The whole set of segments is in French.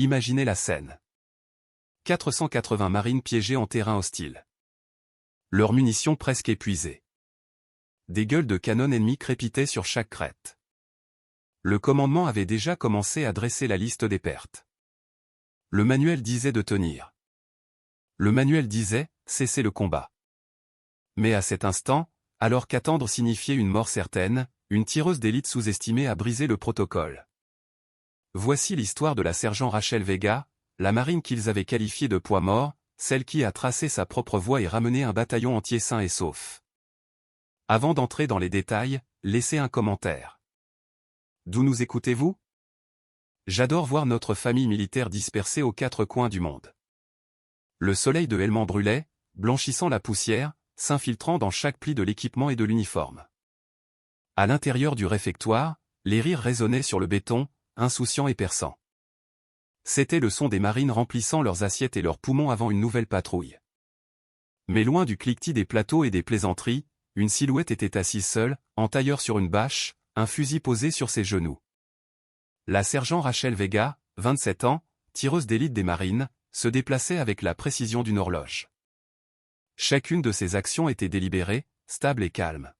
Imaginez la scène. 480 marines piégées en terrain hostile. Leurs munitions presque épuisées. Des gueules de canon ennemies crépitaient sur chaque crête. Le commandement avait déjà commencé à dresser la liste des pertes. Le manuel disait de tenir. Le manuel disait, cesser le combat. Mais à cet instant, alors qu'attendre signifiait une mort certaine, une tireuse d'élite sous-estimée a brisé le protocole. Voici l'histoire de la sergent Rachel Vega, la marine qu'ils avaient qualifiée de poids mort, celle qui a tracé sa propre voie et ramené un bataillon entier sain et sauf. Avant d'entrer dans les détails, laissez un commentaire. D'où nous écoutez-vous? J'adore voir notre famille militaire dispersée aux quatre coins du monde. Le soleil de Helmand brûlait, blanchissant la poussière, s'infiltrant dans chaque pli de l'équipement et de l'uniforme. À l'intérieur du réfectoire, les rires résonnaient sur le béton, insouciants et perçants. C'était le son des marines remplissant leurs assiettes et leurs poumons avant une nouvelle patrouille. Mais loin du cliquetis des plateaux et des plaisanteries, une silhouette était assise seule, en tailleur sur une bâche, un fusil posé sur ses genoux. La sergent Rachel Vega, 27 ans, tireuse d'élite des marines, se déplaçait avec la précision d'une horloge. Chacune de ses actions était délibérée, stable et calme.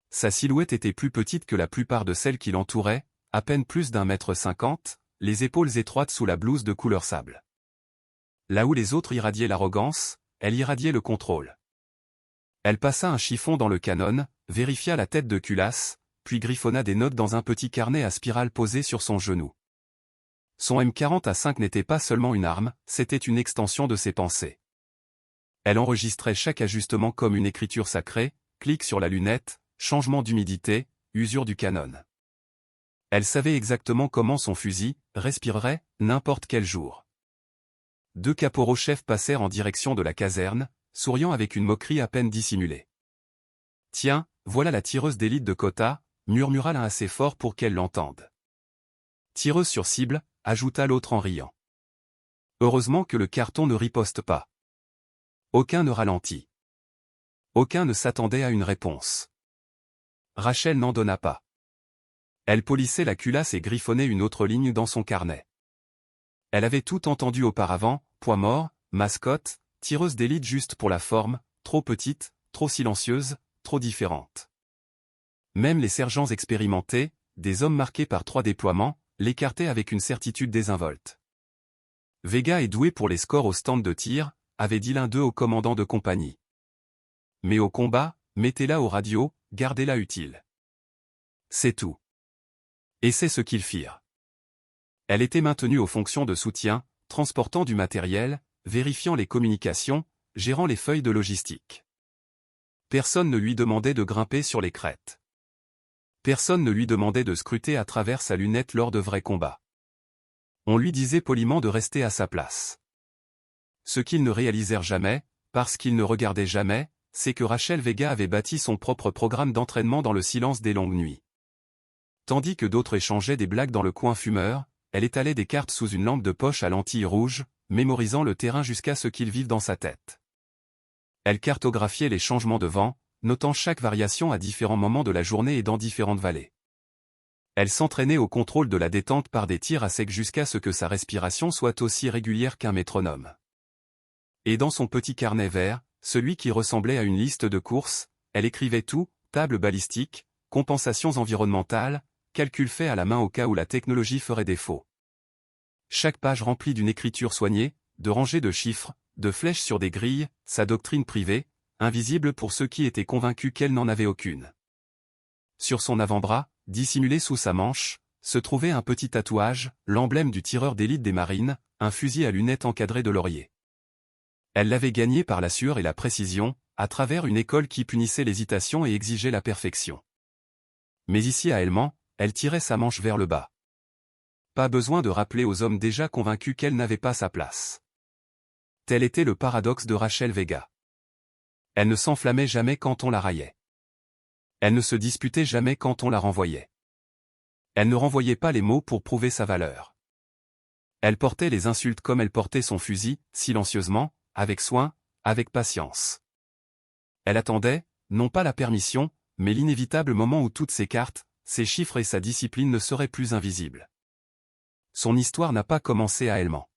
Sa silhouette était plus petite que la plupart de celles qui l'entouraient, à peine plus d'1,50 m, les épaules étroites sous la blouse de couleur sable. Là où les autres irradiaient l'arrogance, elle irradiait le contrôle. Elle passa un chiffon dans le canon, vérifia la tête de culasse, puis griffonna des notes dans un petit carnet à spirale posé sur son genou. Son M40A5 n'était pas seulement une arme, c'était une extension de ses pensées. Elle enregistrait chaque ajustement comme une écriture sacrée, clic sur la lunette, changement d'humidité, usure du canon. Elle savait exactement comment son fusil respirerait n'importe quel jour. Deux caporaux-chefs passèrent en direction de la caserne, souriant avec une moquerie à peine dissimulée. « Tiens, voilà la tireuse d'élite de Kota », murmura l'un assez fort pour qu'elle l'entende. « Tireuse sur cible », ajouta l'autre en riant. Heureusement que le carton ne riposte pas. Aucun ne ralentit. Aucun ne s'attendait à une réponse. Rachel n'en donna pas. Elle polissait la culasse et griffonnait une autre ligne dans son carnet. Elle avait tout entendu auparavant, poids mort, mascotte, tireuse d'élite juste pour la forme, trop petite, trop silencieuse, trop différente. Même les sergents expérimentés, des hommes marqués par 3 déploiements, l'écartaient avec une certitude désinvolte. Vega est doué pour les scores au stand de tir, avait dit l'un d'eux au commandant de compagnie. Mais au combat, mettez-la au radio, gardez-la utile. C'est tout. Et c'est ce qu'ils firent. Elle était maintenue aux fonctions de soutien, transportant du matériel, vérifiant les communications, gérant les feuilles de logistique. Personne ne lui demandait de grimper sur les crêtes. Personne ne lui demandait de scruter à travers sa lunette lors de vrais combats. On lui disait poliment de rester à sa place. Ce qu'ils ne réalisèrent jamais, parce qu'ils ne regardaient jamais, c'est que Rachel Vega avait bâti son propre programme d'entraînement dans le silence des longues nuits. Tandis que d'autres échangeaient des blagues dans le coin fumeur, elle étalait des cartes sous une lampe de poche à lentilles rouges, mémorisant le terrain jusqu'à ce qu'il vive dans sa tête. Elle cartographiait les changements de vent, notant chaque variation à différents moments de la journée et dans différentes vallées. Elle s'entraînait au contrôle de la détente par des tirs à sec jusqu'à ce que sa respiration soit aussi régulière qu'un métronome. Et dans son petit carnet vert, celui qui ressemblait à une liste de courses, elle écrivait tout, table balistique, compensations environnementales, calculs faits à la main au cas où la technologie ferait défaut. Chaque page remplie d'une écriture soignée, de rangées de chiffres, de flèches sur des grilles, sa doctrine privée, invisible pour ceux qui étaient convaincus qu'elle n'en avait aucune. Sur son avant-bras, dissimulé sous sa manche, se trouvait un petit tatouage, l'emblème du tireur d'élite des marines, un fusil à lunettes encadré de laurier. Elle l'avait gagné par la sueur et la précision, à travers une école qui punissait l'hésitation et exigeait la perfection. Mais ici à Helmand, elle tirait sa manche vers le bas. Pas besoin de rappeler aux hommes déjà convaincus qu'elle n'avait pas sa place. Tel était le paradoxe de Rachel Vega. Elle ne s'enflammait jamais quand on la raillait. Elle ne se disputait jamais quand on la renvoyait. Elle ne renvoyait pas les mots pour prouver sa valeur. Elle portait les insultes comme elle portait son fusil, silencieusement, avec soin, avec patience. Elle attendait, non pas la permission, mais l'inévitable moment où toutes ses cartes, ses chiffres et sa discipline ne seraient plus invisibles. son histoire n'a pas commencé à Helmand.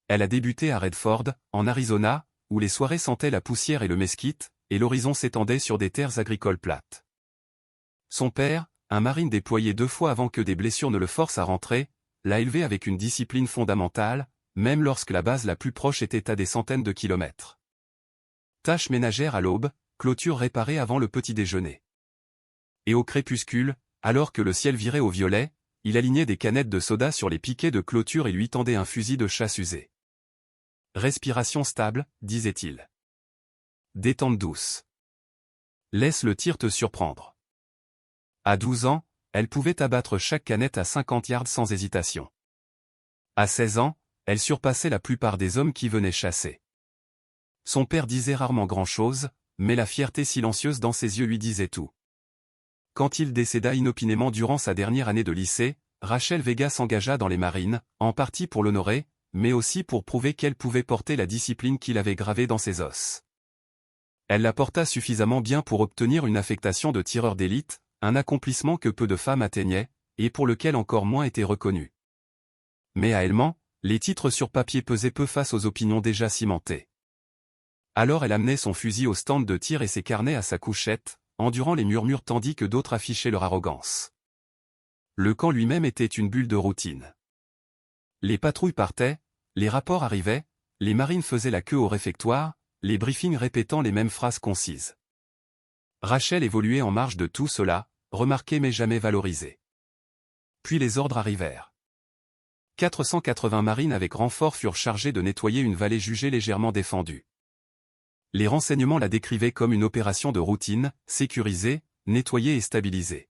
Elle a débuté à Redford, en Arizona, où les soirées sentaient la poussière et le mesquite, et l'horizon s'étendait sur des terres agricoles plates. Son père, un marine déployé 2 fois avant que des blessures ne le forcent à rentrer, l'a élevé avec une discipline fondamentale, même lorsque la base la plus proche était à des centaines de kilomètres. Tâches ménagères à l'aube, clôture réparée avant le petit déjeuner. Et au crépuscule, alors que le ciel virait au violet, il alignait des canettes de soda sur les piquets de clôture et lui tendait un fusil de chasse usé. Respiration stable, disait-il. Détente douce. Laisse le tir te surprendre. À 12 ans, elle pouvait abattre chaque canette à 50 yards sans hésitation. À 16 ans, elle surpassait la plupart des hommes qui venaient chasser. Son père disait rarement grand-chose, mais la fierté silencieuse dans ses yeux lui disait tout. Quand il décéda inopinément durant sa dernière année de lycée, Rachel Vega s'engagea dans les marines, en partie pour l'honorer, mais aussi pour prouver qu'elle pouvait porter la discipline qu'il avait gravée dans ses os. Elle la porta suffisamment bien pour obtenir une affectation de tireur d'élite, un accomplissement que peu de femmes atteignaient, et pour lequel encore moins étaient reconnues. Mais à Helmand, les titres sur papier pesaient peu face aux opinions déjà cimentées. Alors elle amenait son fusil au stand de tir et ses carnets à sa couchette, endurant les murmures tandis que d'autres affichaient leur arrogance. Le camp lui-même était une bulle de routine. Les patrouilles partaient, les rapports arrivaient, les marines faisaient la queue au réfectoire, les briefings répétant les mêmes phrases concises. Rachel évoluait en marge de tout cela, remarqué mais jamais valorisé. Puis les ordres arrivèrent. 480 marines avec renfort furent chargés de nettoyer une vallée jugée légèrement défendue. Les renseignements la décrivaient comme une opération de routine, sécurisée, nettoyée et stabilisée.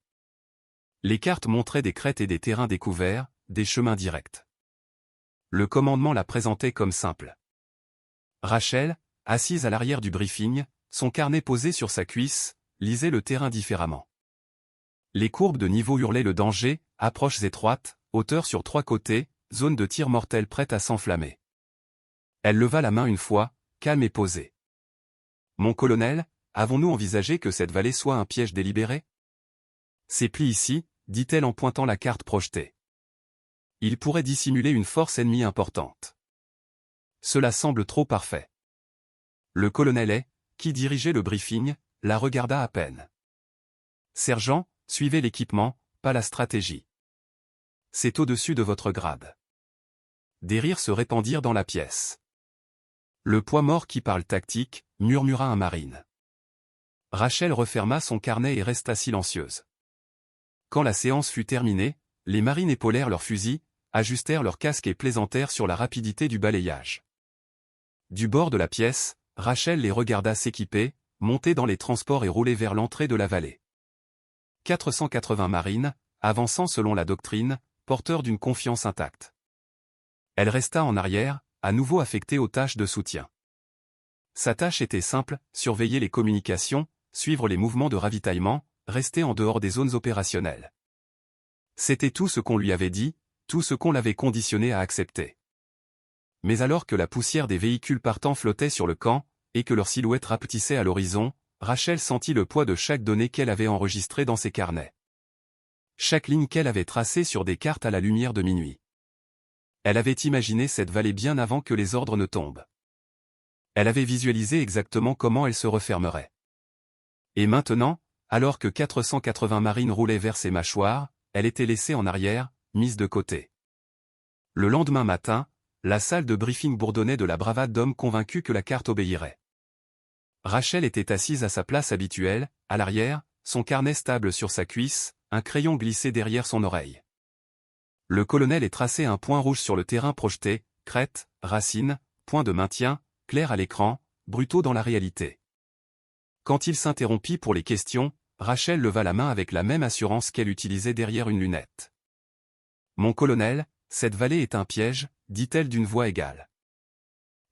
Les cartes montraient des crêtes et des terrains découverts, des chemins directs. Le commandement la présentait comme simple. Rachel, assise à l'arrière du briefing, son carnet posé sur sa cuisse, lisait le terrain différemment. Les courbes de niveau hurlaient le danger, approches étroites, hauteur sur 3 côtés, zone de tir mortel prête à s'enflammer. Elle leva la main une fois, calme et posée. « Mon colonel, avons-nous envisagé que cette vallée soit un piège délibéré ? Ces plis ici, dit-elle en pointant la carte projetée. Il pourrait dissimuler une force ennemie importante. Cela semble trop parfait. Le colonel qui dirigeait le briefing, la regarda à peine. Sergent, suivez l'équipement, pas la stratégie. C'est au-dessus de votre grade. Des rires se répandirent dans la pièce. Le poids mort qui parle tactique, murmura un marine. Rachel referma son carnet et resta silencieuse. Quand la séance fut terminée, les marines épaulèrent leurs fusils, ajustèrent leurs casques et plaisantèrent sur la rapidité du balayage. Du bord de la pièce, Rachel les regarda s'équiper, monter dans les transports et rouler vers l'entrée de la vallée. 480 marines, avançant selon la doctrine, porteurs d'une confiance intacte. Elle resta en arrière, à nouveau affectée aux tâches de soutien. Sa tâche était simple, surveiller les communications, suivre les mouvements de ravitaillement, rester en dehors des zones opérationnelles. C'était tout ce qu'on lui avait dit, tout ce qu'on l'avait conditionné à accepter. Mais alors que la poussière des véhicules partants flottait sur le camp, et que leur silhouette rapetissait à l'horizon, Rachel sentit le poids de chaque donnée qu'elle avait enregistrée dans ses carnets. Chaque ligne qu'elle avait tracée sur des cartes à la lumière de minuit. Elle avait imaginé cette vallée bien avant que les ordres ne tombent. Elle avait visualisé exactement comment elle se refermerait. Et maintenant, alors que 480 marines roulaient vers ses mâchoires, elle était laissée en arrière, mise de côté. Le lendemain matin, la salle de briefing bourdonnait de la bravade d'hommes convaincus que la carte obéirait. Rachel était assise à sa place habituelle, à l'arrière, son carnet stable sur sa cuisse, un crayon glissé derrière son oreille. Le colonel traçait un point rouge sur le terrain projeté, crête, racine, point de maintien, clair à l'écran, brutaux dans la réalité. Quand il s'interrompit pour les questions, Rachel leva la main avec la même assurance qu'elle utilisait derrière une lunette. « Mon colonel, cette vallée est un piège, dit-elle d'une voix égale.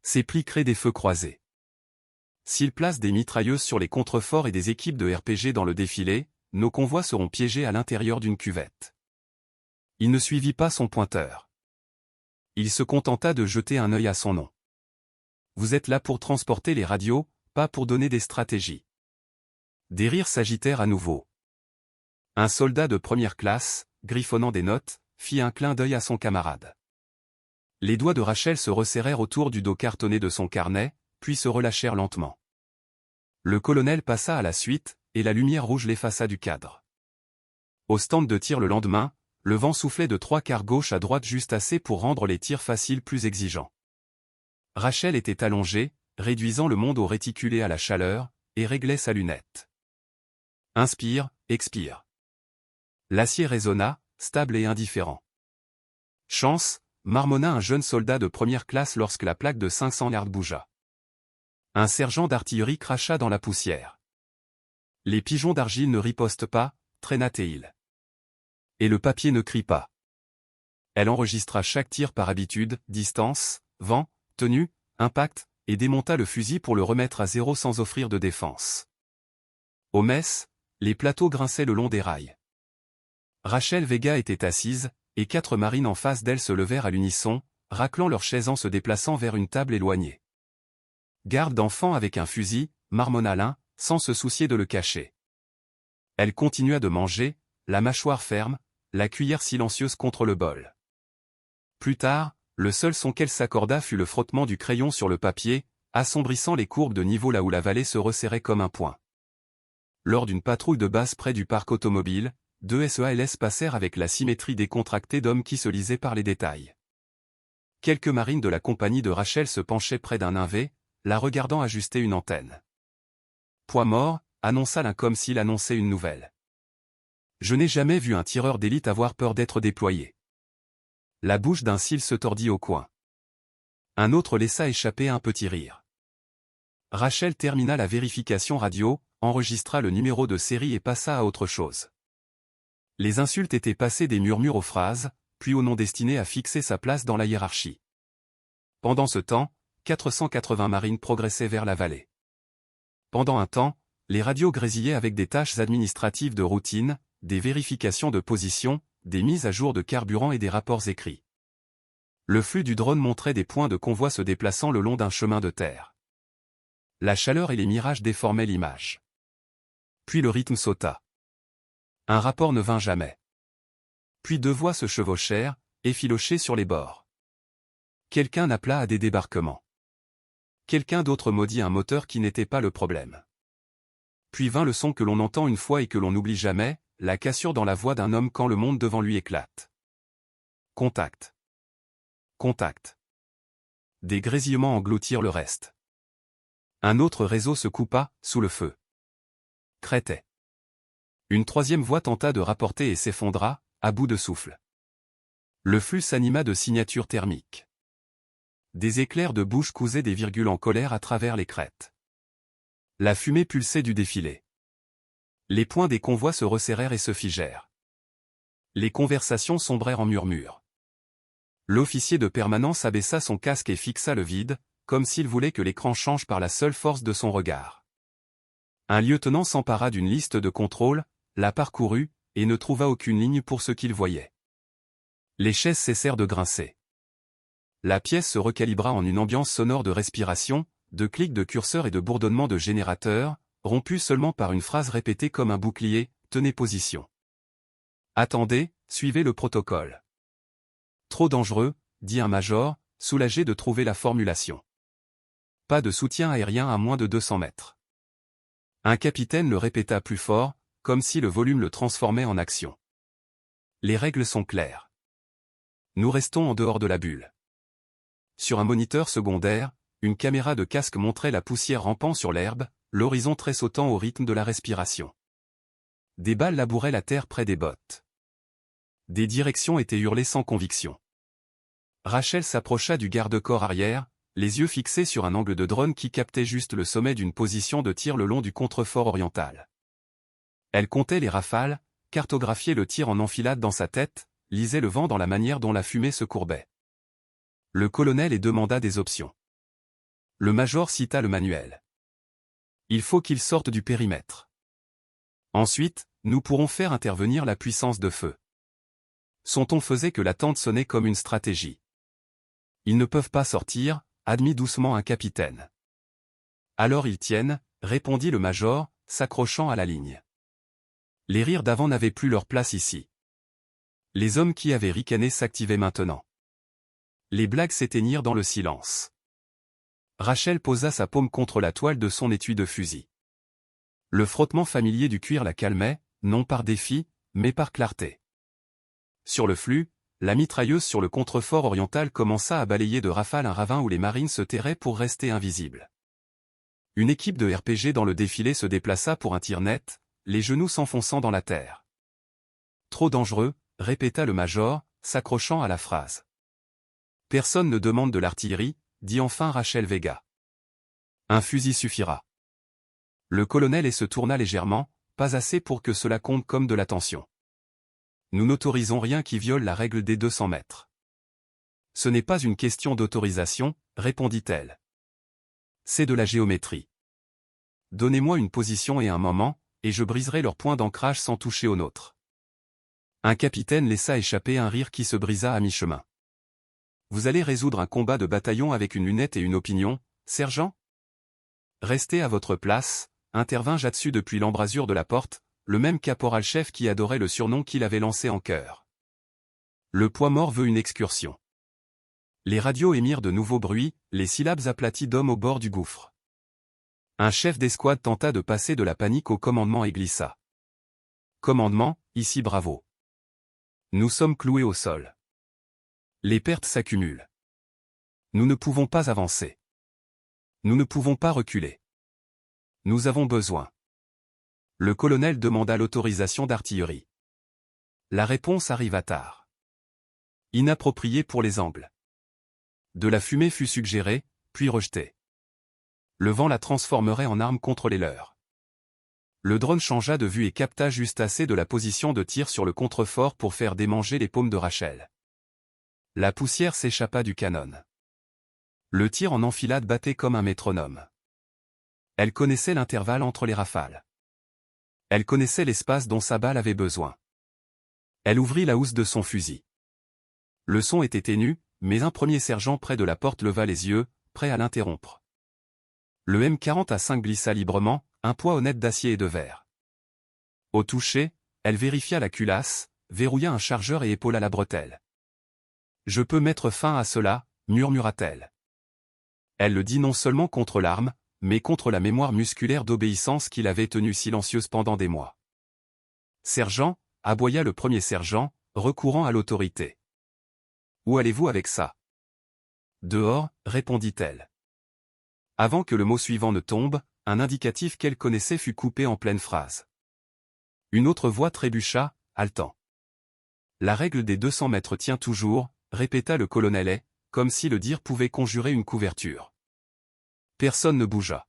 Ces plis créent des feux croisés. S'ils placent des mitrailleuses sur les contreforts et des équipes de RPG dans le défilé, nos convois seront piégés à l'intérieur d'une cuvette. » Il ne suivit pas son pointeur. Il se contenta de jeter un œil à son nom. Vous êtes là pour transporter les radios, pas pour donner des stratégies. Des rires s'agitèrent à nouveau. Un soldat de première classe, griffonnant des notes, fit un clin d'œil à son camarade. Les doigts de Rachel se resserrèrent autour du dos cartonné de son carnet, puis se relâchèrent lentement. Le colonel passa à la suite, et la lumière rouge l'effaça du cadre. Au stand de tir le lendemain, le vent soufflait de 3/4 gauche à droite juste assez pour rendre les tirs faciles plus exigeants. Rachel était allongée, réduisant le monde au réticulé à la chaleur, et réglait sa lunette. Inspire, expire. L'acier résonna, stable et indifférent. Chance, marmonna un jeune soldat de première classe lorsque la plaque de 500 yards bougea. Un sergent d'artillerie cracha dans la poussière. Les pigeons d'argile ne ripostent pas, traîna-t-il. Et le papier ne crie pas. Elle enregistra chaque tir par habitude, distance, vent, tenue, impact, et démonta le fusil pour le remettre à zéro sans offrir de défense. Au mess, les plateaux grinçaient le long des rails. Rachel Vega était assise, et 4 marines en face d'elle se levèrent à l'unisson, raclant leurs chaises en se déplaçant vers une table éloignée. Garde d'enfant avec un fusil, marmonna l'un, sans se soucier de le cacher. Elle continua de manger, la mâchoire ferme, la cuillère silencieuse contre le bol. Plus tard, le seul son qu'elle s'accorda fut le frottement du crayon sur le papier, assombrissant les courbes de niveau là où la vallée se resserrait comme un poing. Lors d'une patrouille de base près du parc automobile, 2 SEALS passèrent avec la symétrie décontractée d'hommes qui se lisaient par les détails. Quelques marines de la compagnie de Rachel se penchaient près d'un navet, la regardant ajuster une antenne. Poids mort, annonça l'un comme s'il annonçait une nouvelle. Je n'ai jamais vu un tireur d'élite avoir peur d'être déployé. La bouche d'un cil se tordit au coin. Un autre laissa échapper un petit rire. Rachel termina la vérification radio, enregistra le numéro de série et passa à autre chose. Les insultes étaient passées des murmures aux phrases, puis aux noms destinés à fixer sa place dans la hiérarchie. Pendant ce temps, 480 marines progressaient vers la vallée. Pendant un temps, les radios grésillaient avec des tâches administratives de routine, des vérifications de position, des mises à jour de carburant et des rapports écrits. Le flux du drone montrait des points de convoi se déplaçant le long d'un chemin de terre. La chaleur et les mirages déformaient l'image. Puis le rythme sauta. Un rapport ne vint jamais. Puis 2 voix se chevauchèrent, effilochées sur les bords. Quelqu'un appela à des débarquements. Quelqu'un d'autre maudit un moteur qui n'était pas le problème. Puis vint le son que l'on entend une fois et que l'on n'oublie jamais, la cassure dans la voix d'un homme quand le monde devant lui éclate. Contact. Contact. Des grésillements engloutirent le reste. Un autre réseau se coupa, sous le feu. Crêtait. Une 3e voix tenta de rapporter et s'effondra, à bout de souffle. Le flux s'anima de signatures thermiques. Des éclairs de bouche cousaient des virgules en colère à travers les crêtes. La fumée pulsait du défilé. Les poings des convois se resserrèrent et se figèrent. Les conversations sombrèrent en murmures. L'officier de permanence abaissa son casque et fixa le vide, comme s'il voulait que l'écran change par la seule force de son regard. Un lieutenant s'empara d'une liste de contrôle, la parcourut, et ne trouva aucune ligne pour ce qu'il voyait. Les chaises cessèrent de grincer. La pièce se recalibra en une ambiance sonore de respiration, de clics de curseur et de bourdonnement de générateurs, rompu seulement par une phrase répétée comme un bouclier, « Tenez position. » Attendez, suivez le protocole. Trop dangereux, dit un major, soulagé de trouver la formulation. Pas de soutien aérien à moins de 200 mètres. Un capitaine le répéta plus fort, comme si le volume le transformait en action. Les règles sont claires. Nous restons en dehors de la bulle. Sur un moniteur secondaire, une caméra de casque montrait la poussière rampant sur l'herbe, l'horizon tressautant au rythme de la respiration. Des balles labouraient la terre près des bottes. Des directions étaient hurlées sans conviction. Rachel s'approcha du garde-corps arrière, les yeux fixés sur un angle de drone qui captait juste le sommet d'une position de tir le long du contrefort oriental. Elle comptait les rafales, cartographiait le tir en enfilade dans sa tête, lisait le vent dans la manière dont la fumée se courbait. Le colonel et demanda des options. Le major cita le manuel. Il faut qu'il sorte du périmètre. Ensuite, nous pourrons faire intervenir la puissance de feu. Son ton faisait que l'attente sonnait comme une stratégie. Ils ne peuvent pas sortir, admit doucement un capitaine. Alors ils tiennent, répondit le major, s'accrochant à la ligne. Les rires d'avant n'avaient plus leur place ici. Les hommes qui avaient ricané s'activaient maintenant. Les blagues s'éteignirent dans le silence. Rachel posa sa paume contre la toile de son étui de fusil. Le frottement familier du cuir la calmait, non par défi, mais par clarté. Sur le flux, la mitrailleuse sur le contrefort oriental commença à balayer de rafales un ravin où les marines se terraient pour rester invisibles. Une équipe de RPG dans le défilé se déplaça pour un tir net, les genoux s'enfonçant dans la terre. Trop dangereux, répéta le major, s'accrochant à la phrase. Personne ne demande de l'artillerie, dit enfin Rachel Vega. Un fusil suffira. Le colonel se tourna légèrement, pas assez pour que cela compte comme de l'attention. Nous n'autorisons rien qui viole la règle des 200 mètres. Ce n'est pas une question d'autorisation, répondit-elle. C'est de la géométrie. Donnez-moi une position et un moment, et je briserai leur point d'ancrage sans toucher au nôtre. Un capitaine laissa échapper un rire qui se brisa à mi-chemin. Vous allez résoudre un combat de bataillon avec une lunette et une opinion, sergent? Restez à votre place, intervint Jatsu depuis l'embrasure de la porte, le même caporal-chef qui adorait le surnom qu'il avait lancé en chœur. Le poids mort veut une excursion. Les radios émirent de nouveaux bruits, les syllabes aplaties d'hommes au bord du gouffre. Un chef d'escouade tenta de passer de la panique au commandement et glissa. Commandement, ici bravo. Nous sommes cloués au sol. Les pertes s'accumulent. Nous ne pouvons pas avancer. Nous ne pouvons pas reculer. Nous avons besoin. Le colonel demanda l'autorisation d'artillerie. La réponse arriva tard. Inappropriée pour les angles. De la fumée fut suggérée, puis rejetée. Le vent la transformerait en arme contre les leurs. Le drone changea de vue et capta juste assez de la position de tir sur le contrefort pour faire démanger les paumes de Rachel. La poussière s'échappa du canon. Le tir en enfilade battait comme un métronome. Elle connaissait l'intervalle entre les rafales. Elle connaissait l'espace dont sa balle avait besoin. Elle ouvrit la housse de son fusil. Le son était ténu, mais un premier sergent près de la porte leva les yeux, prêt à l'interrompre. Le M40A5 glissa librement, un poids honnête d'acier et de verre. Au toucher, elle vérifia la culasse, verrouilla un chargeur et épaula la bretelle. « Je peux mettre fin à cela », murmura-t-elle. Elle le dit non seulement contre l'arme, mais contre la mémoire musculaire d'obéissance qui l'avait tenue silencieuse pendant des mois. « Sergent », aboya le premier sergent, recourant à l'autorité. « Où allez-vous avec ça ?»« Dehors », répondit-elle. Avant que le mot suivant ne tombe, un indicatif qu'elle connaissait fut coupé en pleine phrase. Une autre voix trébucha, haletant. « La règle des 200 mètres tient toujours », répéta le colonel, comme si le dire pouvait conjurer une couverture. Personne ne bougea.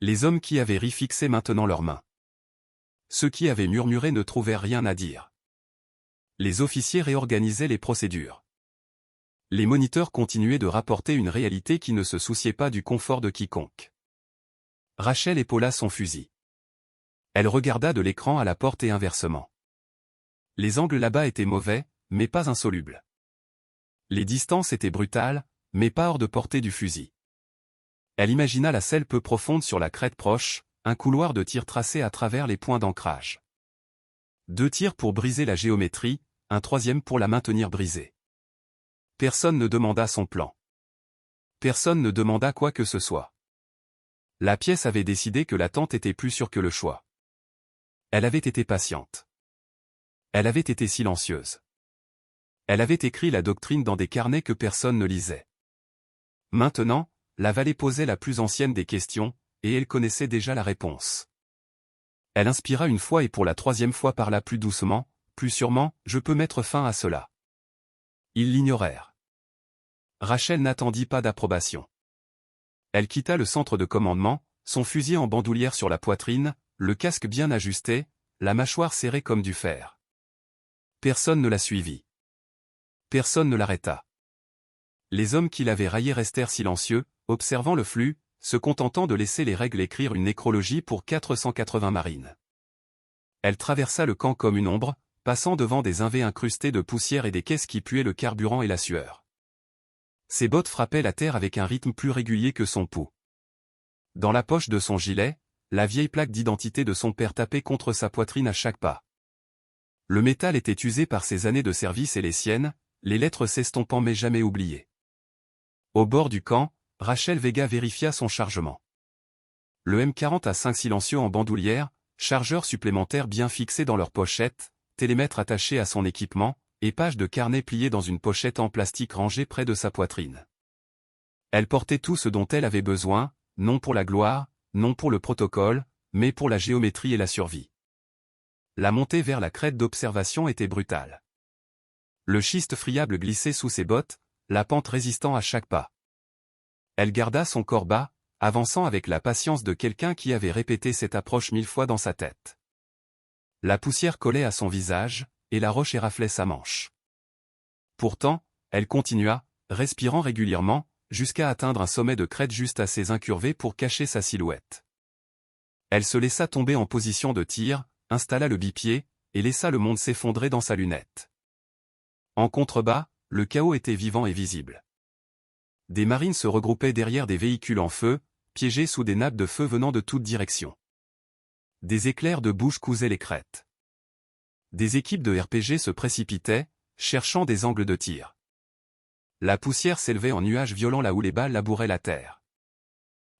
Les hommes qui avaient ri fixaient maintenant leurs mains. Ceux qui avaient murmuré ne trouvèrent rien à dire. Les officiers réorganisaient les procédures. Les moniteurs continuaient de rapporter une réalité qui ne se souciait pas du confort de quiconque. Rachel épaula son fusil. Elle regarda de l'écran à la porte et inversement. Les angles là-bas étaient mauvais, mais pas insolubles. Les distances étaient brutales, mais pas hors de portée du fusil. Elle imagina la selle peu profonde sur la crête proche, un couloir de tir tracé à travers les points d'ancrage. 2 tirs pour briser la géométrie, un troisième pour la maintenir brisée. Personne ne demanda son plan. Personne ne demanda quoi que ce soit. La pièce avait décidé que l'attente était plus sûre que le choix. Elle avait été patiente. Elle avait été silencieuse. Elle avait écrit la doctrine dans des carnets que personne ne lisait. Maintenant, la vallée posait la plus ancienne des questions, et elle connaissait déjà la réponse. Elle inspira une fois et pour la 3e fois parla plus doucement, plus sûrement, « Je peux mettre fin à cela. » Ils l'ignorèrent. Rachel n'attendit pas d'approbation. Elle quitta le centre de commandement, son fusil en bandoulière sur la poitrine, le casque bien ajusté, la mâchoire serrée comme du fer. Personne ne la suivit. Personne ne l'arrêta. Les hommes qui l'avaient raillé restèrent silencieux, observant le flux, se contentant de laisser les règles écrire une nécrologie pour 480 marines. Elle traversa le camp comme une ombre, passant devant des invées incrustés de poussière et des caisses qui puaient le carburant et la sueur. Ses bottes frappaient la terre avec un rythme plus régulier que son pouls. Dans la poche de son gilet, la vieille plaque d'identité de son père tapait contre sa poitrine à chaque pas. Le métal était usé par ses années de service et les siennes, les lettres s'estompant mais jamais oubliées. Au bord du camp, Rachel Vega vérifia son chargement. Le M40 à 5 silencieux en bandoulière, chargeurs supplémentaires bien fixés dans leur pochette, télémètre attaché à son équipement, et pages de carnet pliées dans une pochette en plastique rangée près de sa poitrine. Elle portait tout ce dont elle avait besoin, non pour la gloire, non pour le protocole, mais pour la géométrie et la survie. La montée vers la crête d'observation était brutale. Le schiste friable glissait sous ses bottes, la pente résistant à chaque pas. Elle garda son corps bas, avançant avec la patience de quelqu'un qui avait répété cette approche 1000 fois dans sa tête. La poussière collait à son visage, et la roche éraflait sa manche. Pourtant, elle continua, respirant régulièrement, jusqu'à atteindre un sommet de crête juste assez incurvé pour cacher sa silhouette. Elle se laissa tomber en position de tir, installa le bipied, et laissa le monde s'effondrer dans sa lunette. En contrebas, le chaos était vivant et visible. Des marines se regroupaient derrière des véhicules en feu, piégés sous des nappes de feu venant de toutes directions. Des éclairs de bouche cousaient les crêtes. Des équipes de RPG se précipitaient, cherchant des angles de tir. La poussière s'élevait en nuages violents là où les balles labouraient la terre.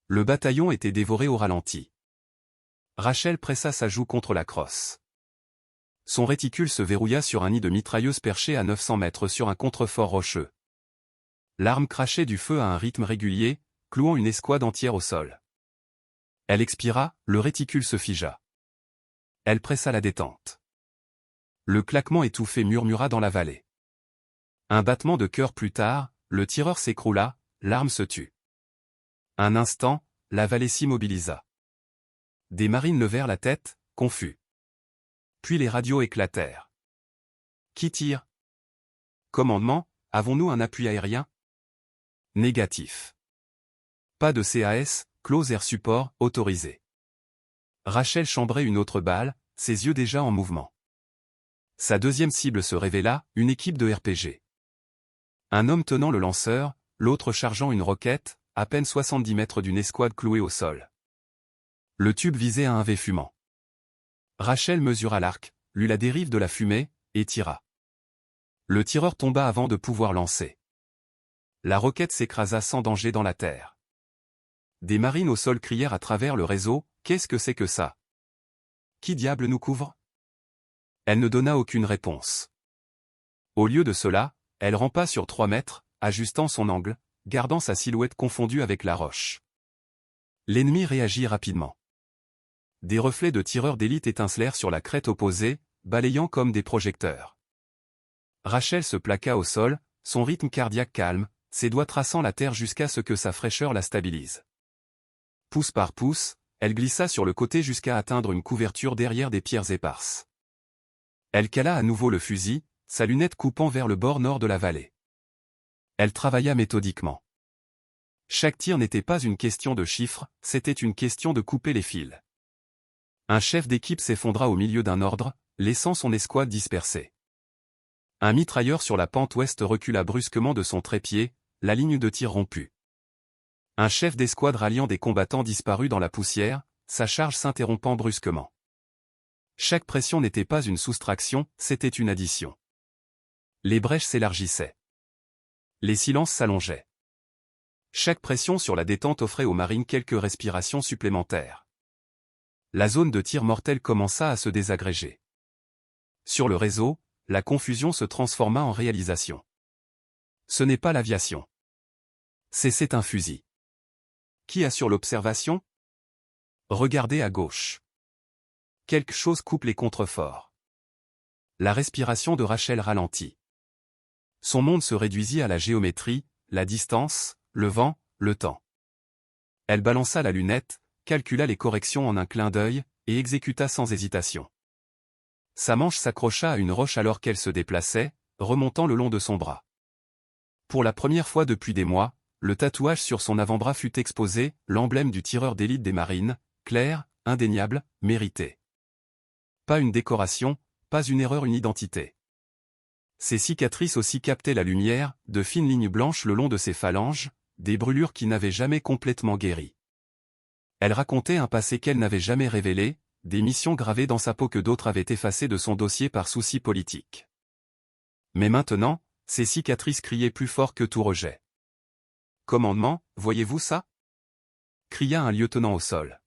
Le bataillon était dévoré au ralenti. Rachel pressa sa joue contre la crosse. Son réticule se verrouilla sur un nid de mitrailleuse perché à 900 mètres sur un contrefort rocheux. L'arme crachait du feu à un rythme régulier, clouant une escouade entière au sol. Elle expira, le réticule se figea. Elle pressa la détente. Le claquement étouffé murmura dans la vallée. Un battement de cœur plus tard, le tireur s'écroula, l'arme se tut. Un instant, la vallée s'immobilisa. Des marines levèrent la tête, confus. Puis les radios éclatèrent. Qui tire? Commandement, avons-nous un appui aérien? Négatif. Pas de CAS, Close Air Support, autorisé. Rachel chambrait une autre balle, ses yeux déjà en mouvement. Sa deuxième cible se révéla, une équipe de RPG. Un homme tenant le lanceur, l'autre chargeant une roquette, à peine 70 mètres d'une escouade clouée au sol. Le tube visait à un V fumant. Rachel mesura l'arc, lut la dérive de la fumée, et tira. Le tireur tomba avant de pouvoir lancer. La roquette s'écrasa sans danger dans la terre. Des marines au sol crièrent à travers le réseau, « Qu'est-ce que c'est que ça? Qui diable nous couvre ?» Elle ne donna aucune réponse. Au lieu de cela, elle rampa sur 3 mètres, ajustant son angle, gardant sa silhouette confondue avec la roche. L'ennemi réagit rapidement. Des reflets de tireurs d'élite étincelèrent sur la crête opposée, balayant comme des projecteurs. Rachel se plaqua au sol, son rythme cardiaque calme, ses doigts traçant la terre jusqu'à ce que sa fraîcheur la stabilise. Pouce par pouce, elle glissa sur le côté jusqu'à atteindre une couverture derrière des pierres éparses. Elle cala à nouveau le fusil, sa lunette coupant vers le bord nord de la vallée. Elle travailla méthodiquement. Chaque tir n'était pas une question de chiffres, c'était une question de couper les fils. Un chef d'équipe s'effondra au milieu d'un ordre, laissant son escouade dispersée. Un mitrailleur sur la pente ouest recula brusquement de son trépied, la ligne de tir rompue. Un chef d'escouade ralliant des combattants disparut dans la poussière, sa charge s'interrompant brusquement. Chaque pression n'était pas une soustraction, c'était une addition. Les brèches s'élargissaient. Les silences s'allongeaient. Chaque pression sur la détente offrait aux marines quelques respirations supplémentaires. La zone de tir mortel commença à se désagréger. Sur le réseau, la confusion se transforma en réalisation. Ce n'est pas l'aviation. C'est un fusil. Qui assure l'observation? Regardez à gauche. Quelque chose coupe les contreforts. La respiration de Rachel ralentit. Son monde se réduisit à la géométrie, la distance, le vent, le temps. Elle balança la lunette, calcula les corrections en un clin d'œil, et exécuta sans hésitation. Sa manche s'accrocha à une roche alors qu'elle se déplaçait, remontant le long de son bras. Pour la première fois depuis des mois, le tatouage sur son avant-bras fut exposé, l'emblème du tireur d'élite des marines, clair, indéniable, mérité. Pas une décoration, pas une erreur, une identité. Ses cicatrices aussi captaient la lumière, de fines lignes blanches le long de ses phalanges, des brûlures qui n'avaient jamais complètement guéri. Elle racontait un passé qu'elle n'avait jamais révélé, des missions gravées dans sa peau que d'autres avaient effacées de son dossier par souci politique. Mais maintenant, ces cicatrices criaient plus fort que tout rejet. « Commandement, voyez-vous ça » cria un lieutenant au sol.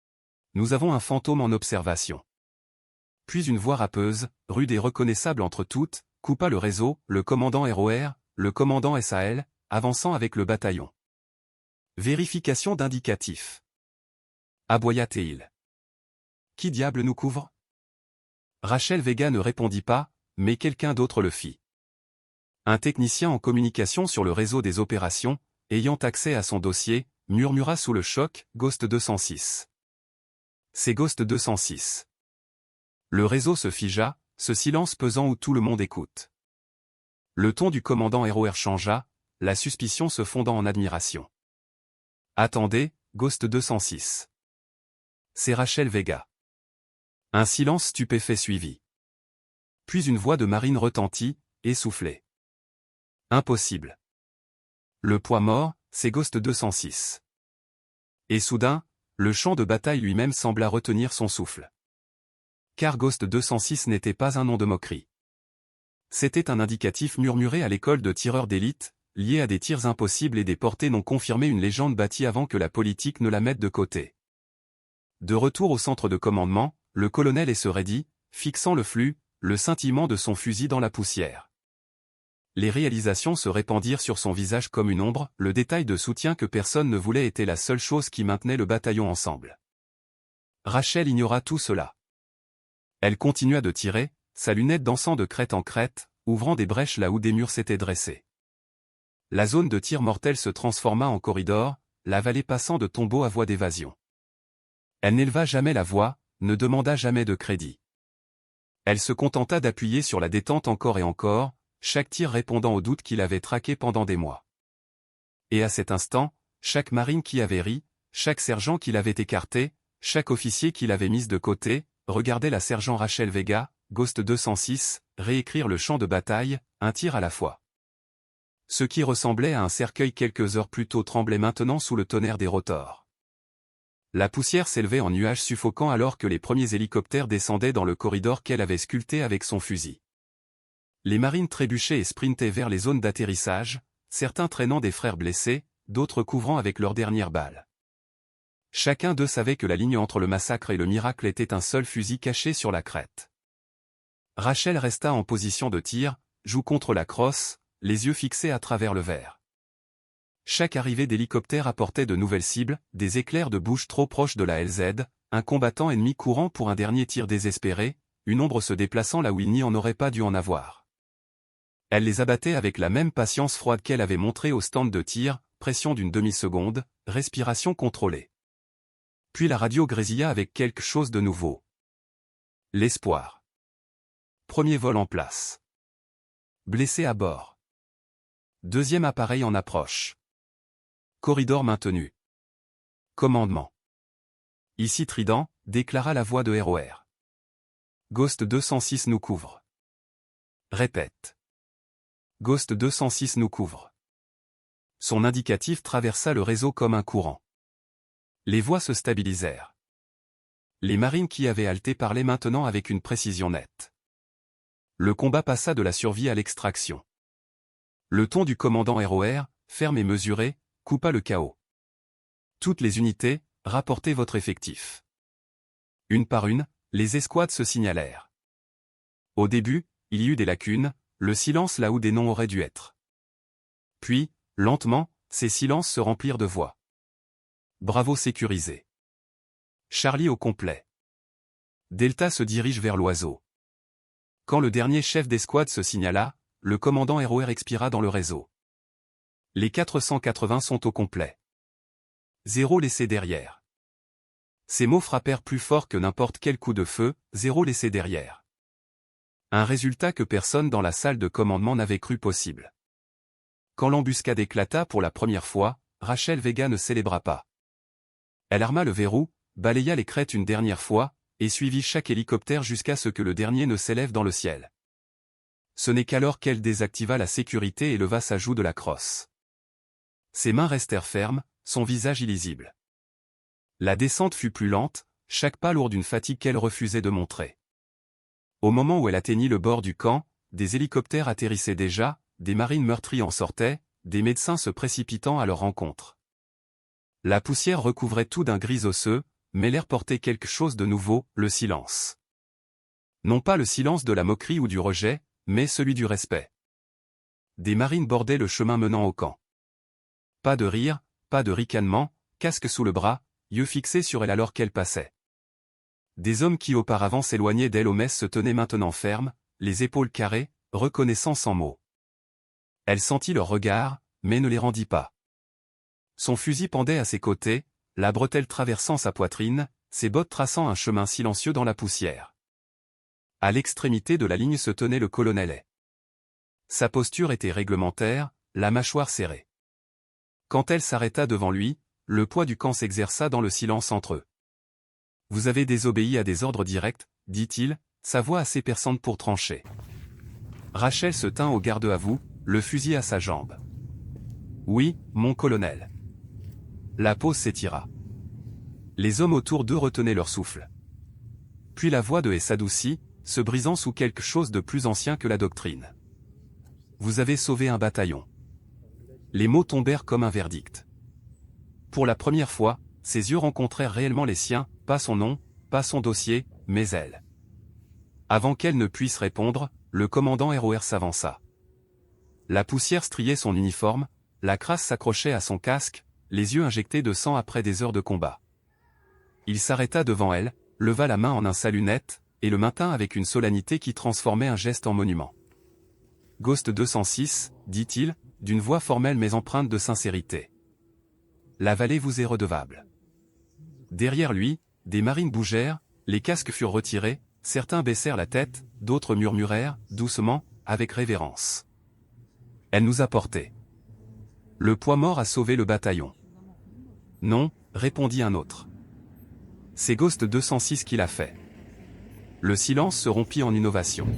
« Nous avons un fantôme en observation. » Puis une voix râpeuse, rude et reconnaissable entre toutes, coupa le réseau, le commandant ROR, le commandant SAL, avançant avec le bataillon. Vérification d'indicatifs. Aboya Teil. Qui diable nous couvre? Rachel Vega ne répondit pas, mais quelqu'un d'autre le fit. Un technicien en communication sur le réseau des opérations, ayant accès à son dossier, murmura sous le choc, Ghost 206. C'est Ghost 206. Le réseau se figea, ce silence pesant où tout le monde écoute. Le ton du commandant ROR changea, la suspicion se fondant en admiration. Attendez, Ghost 206. C'est Rachel Vega. Un silence stupéfait suivit. Puis une voix de marine retentit, essoufflée. Impossible. Le poids mort, c'est Ghost 206. Et soudain, le champ de bataille lui-même sembla retenir son souffle. Car Ghost 206 n'était pas un nom de moquerie. C'était un indicatif murmuré à l'école de tireurs d'élite, lié à des tirs impossibles et des portées non confirmées, une légende bâtie avant que la politique ne la mette de côté. De retour au centre de commandement, le colonel se raidit, fixant le flux, le scintillement de son fusil dans la poussière. Les réalisations se répandirent sur son visage comme une ombre, le détail de soutien que personne ne voulait était la seule chose qui maintenait le bataillon ensemble. Rachel ignora tout cela. Elle continua de tirer, sa lunette dansant de crête en crête, ouvrant des brèches là où des murs s'étaient dressés. La zone de tir mortel se transforma en corridor, la vallée passant de tombeau à voie d'évasion. Elle n'éleva jamais la voix, ne demanda jamais de crédit. Elle se contenta d'appuyer sur la détente encore et encore, chaque tir répondant aux doutes qu'il avait traqués pendant des mois. Et à cet instant, chaque marine qui avait ri, chaque sergent qui l'avait écarté, chaque officier qui l'avait mise de côté, regardait la sergent Rachel Vega, Ghost 206, réécrire le champ de bataille, un tir à la fois. Ce qui ressemblait à un cercueil quelques heures plus tôt tremblait maintenant sous le tonnerre des rotors. La poussière s'élevait en nuages suffocants alors que les premiers hélicoptères descendaient dans le corridor qu'elle avait sculpté avec son fusil. Les marines trébuchaient et sprintaient vers les zones d'atterrissage, certains traînant des frères blessés, d'autres couvrant avec leurs dernières balles. Chacun d'eux savait que la ligne entre le massacre et le miracle était un seul fusil caché sur la crête. Rachel resta en position de tir, joue contre la crosse, les yeux fixés à travers le verre. Chaque arrivée d'hélicoptère apportait de nouvelles cibles, des éclairs de bouche trop proches de la LZ, un combattant ennemi courant pour un dernier tir désespéré, une ombre se déplaçant là où il n'y en aurait pas dû en avoir. Elle les abattait avec la même patience froide qu'elle avait montrée au stand de tir, pression d'une demi-seconde, respiration contrôlée. Puis la radio grésilla avec quelque chose de nouveau. L'espoir. Premier vol en place. Blessé à bord. Deuxième appareil en approche. Corridor maintenu. Commandement. Ici Trident, déclara la voix de ROR. Ghost 206 nous couvre. Répète. Ghost 206 nous couvre. Son indicatif traversa le réseau comme un courant. Les voix se stabilisèrent. Les marines qui avaient halté parlaient maintenant avec une précision nette. Le combat passa de la survie à l'extraction. Le ton du commandant ROR, ferme et mesuré, coupa le chaos. Toutes les unités, rapportez votre effectif. Une par une, les escouades se signalèrent. Au début, il y eut des lacunes, le silence là où des noms auraient dû être. Puis, lentement, ces silences se remplirent de voix. Bravo sécurisé. Charlie au complet. Delta se dirige vers l'oiseau. Quand le dernier chef d'escouade se signala, le commandant ROR expira dans le réseau. Les 480 sont au complet. 0 laissé derrière. Ces mots frappèrent plus fort que n'importe quel coup de feu, 0 laissé derrière. Un résultat que personne dans la salle de commandement n'avait cru possible. Quand l'embuscade éclata pour la première fois, Rachel Vega ne célébra pas. Elle arma le verrou, balaya les crêtes une dernière fois, et suivit chaque hélicoptère jusqu'à ce que le dernier ne s'élève dans le ciel. Ce n'est qu'alors qu'elle désactiva la sécurité et leva sa joue de la crosse. Ses mains restèrent fermes, son visage illisible. La descente fut plus lente, chaque pas lourd d'une fatigue qu'elle refusait de montrer. Au moment où elle atteignit le bord du camp, des hélicoptères atterrissaient déjà, des marines meurtries en sortaient, des médecins se précipitant à leur rencontre. La poussière recouvrait tout d'un gris osseux, mais l'air portait quelque chose de nouveau, le silence. Non pas le silence de la moquerie ou du rejet, mais celui du respect. Des marines bordaient le chemin menant au camp. Pas de rire, pas de ricanement, casque sous le bras, yeux fixés sur elle alors qu'elle passait. Des hommes qui auparavant s'éloignaient d'elle aux messes se tenaient maintenant fermes, les épaules carrées, reconnaissant sans mots. Elle sentit leur regard, mais ne les rendit pas. Son fusil pendait à ses côtés, la bretelle traversant sa poitrine, ses bottes traçant un chemin silencieux dans la poussière. À l'extrémité de la ligne se tenait le colonel. Sa posture était réglementaire, la mâchoire serrée. Quand elle s'arrêta devant lui, le poids du camp s'exerça dans le silence entre eux. « Vous avez désobéi à des ordres directs, dit-il, sa voix assez perçante pour trancher. Rachel se tint au garde à vous, le fusil à sa jambe. « Oui, mon colonel. » La pause s'étira. Les hommes autour d'eux retenaient leur souffle. Puis la voix de Haie s'adoucit, se brisant sous quelque chose de plus ancien que la doctrine. « Vous avez sauvé un bataillon. » Les mots tombèrent comme un verdict. Pour la première fois, ses yeux rencontrèrent réellement les siens, pas son nom, pas son dossier, mais elle. Avant qu'elle ne puisse répondre, le commandant ROR s'avança. La poussière striait son uniforme, la crasse s'accrochait à son casque, les yeux injectés de sang après des heures de combat. Il s'arrêta devant elle, leva la main en un salut net, et le maintint avec une solennité qui transformait un geste en monument. « Ghost 206, dit-il, d'une voix formelle mais empreinte de sincérité. La vallée vous est redevable. » Derrière lui, des marines bougèrent, les casques furent retirés, certains baissèrent la tête, d'autres murmurèrent, doucement, avec révérence. « Elle nous a portés. Le poids mort a sauvé le bataillon. » « Non, » répondit un autre. « C'est Ghost 206 qui l'a fait. » Le silence se rompit en une ovation.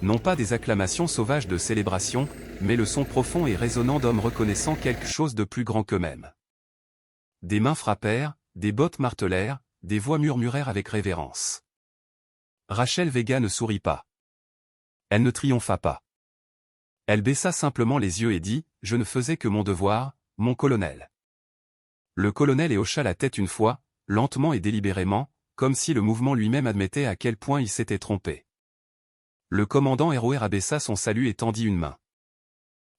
Non pas des acclamations sauvages de célébration, mais le son profond et résonnant d'hommes reconnaissant quelque chose de plus grand qu'eux-mêmes. Des mains frappèrent, des bottes martelèrent, des voix murmurèrent avec révérence. Rachel Vega ne sourit pas. Elle ne triompha pas. Elle baissa simplement les yeux et dit, « Je ne faisais que mon devoir, mon colonel. » Le colonel hocha la tête une fois, lentement et délibérément, comme si le mouvement lui-même admettait à quel point il s'était trompé. Le commandant ROR abaissa son salut et tendit une main.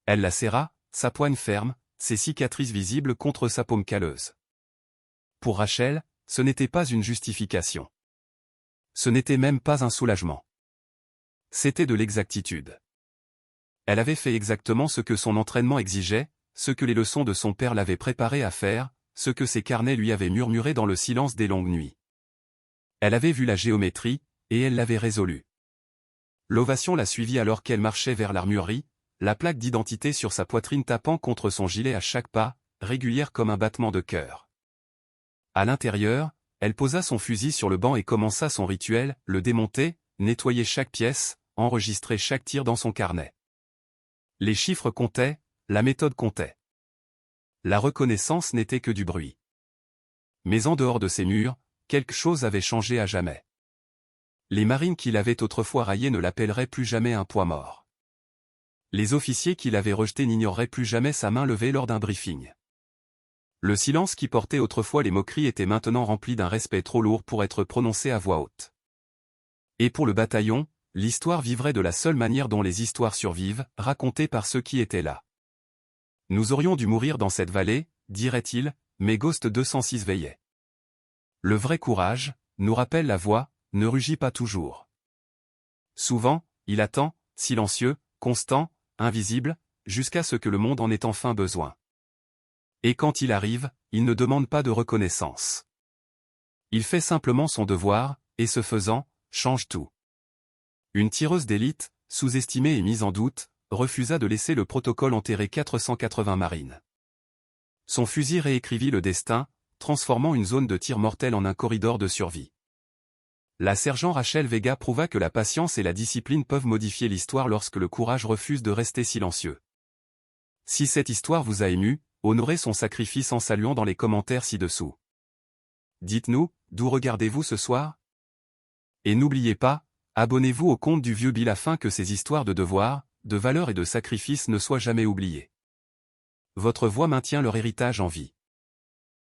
Elle la serra, sa poigne ferme, ses cicatrices visibles contre sa paume calleuse. Pour Rachel, ce n'était pas une justification. Ce n'était même pas un soulagement. C'était de l'exactitude. Elle avait fait exactement ce que son entraînement exigeait, ce que les leçons de son père l'avaient préparé à faire, ce que ses carnets lui avaient murmuré dans le silence des longues nuits. Elle avait vu la géométrie, et elle l'avait résolue. L'ovation la suivit alors qu'elle marchait vers l'armurerie, la plaque d'identité sur sa poitrine tapant contre son gilet à chaque pas, régulière comme un battement de cœur. À l'intérieur, elle posa son fusil sur le banc et commença son rituel, le démonter, nettoyer chaque pièce, enregistrer chaque tir dans son carnet. Les chiffres comptaient, la méthode comptait. La reconnaissance n'était que du bruit. Mais en dehors de ces murs, quelque chose avait changé à jamais. Les marines qui l'avaient autrefois raillé ne l'appelleraient plus jamais un poids mort. Les officiers qui l'avaient rejeté n'ignoreraient plus jamais sa main levée lors d'un briefing. Le silence qui portait autrefois les moqueries était maintenant rempli d'un respect trop lourd pour être prononcé à voix haute. Et pour le bataillon, l'histoire vivrait de la seule manière dont les histoires survivent, racontées par ceux qui étaient là. Nous aurions dû mourir dans cette vallée, dirait-il, mais Ghost 206 veillait. Le vrai courage, nous rappelle la voix, ne rugit pas toujours. Souvent, il attend, silencieux, constant, invisible, jusqu'à ce que le monde en ait enfin besoin. Et quand il arrive, il ne demande pas de reconnaissance. Il fait simplement son devoir, et ce faisant, change tout. Une tireuse d'élite, sous-estimée et mise en doute, refusa de laisser le protocole enterrer 480 marines. Son fusil réécrivit le destin, transformant une zone de tir mortel en un corridor de survie. La sergent Rachel Vega prouva que la patience et la discipline peuvent modifier l'histoire lorsque le courage refuse de rester silencieux. Si cette histoire vous a ému, honorez son sacrifice en saluant dans les commentaires ci-dessous. Dites-nous, d'où regardez-vous ce soir? Et n'oubliez pas, abonnez-vous au compte du vieux Bill afin que ces histoires de devoirs, de valeurs et de sacrifices ne soient jamais oubliées. Votre voix maintient leur héritage en vie.